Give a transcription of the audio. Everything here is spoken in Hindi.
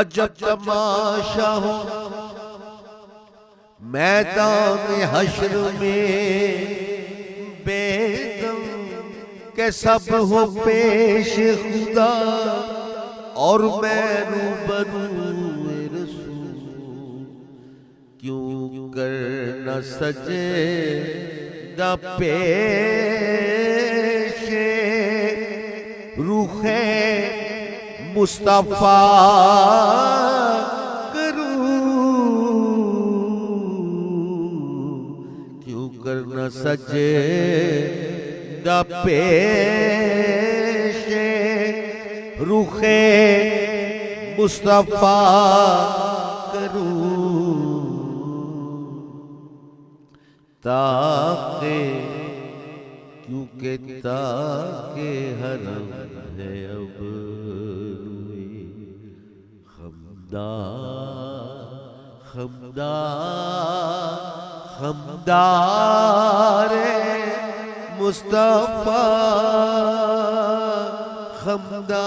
अजब तमाशा हो मैदान हश्र में बेदम के सब हो पेश खुदा और मैं रूबरू रसूल क्यों कर न सजे द पेश रूखे मुस्तफा न सजे द पेश रुखे मुस्तफा करूं ताके क्योंकि ताके हरम है अब खमदा खमदा खमदारे मुस्तफा खमदा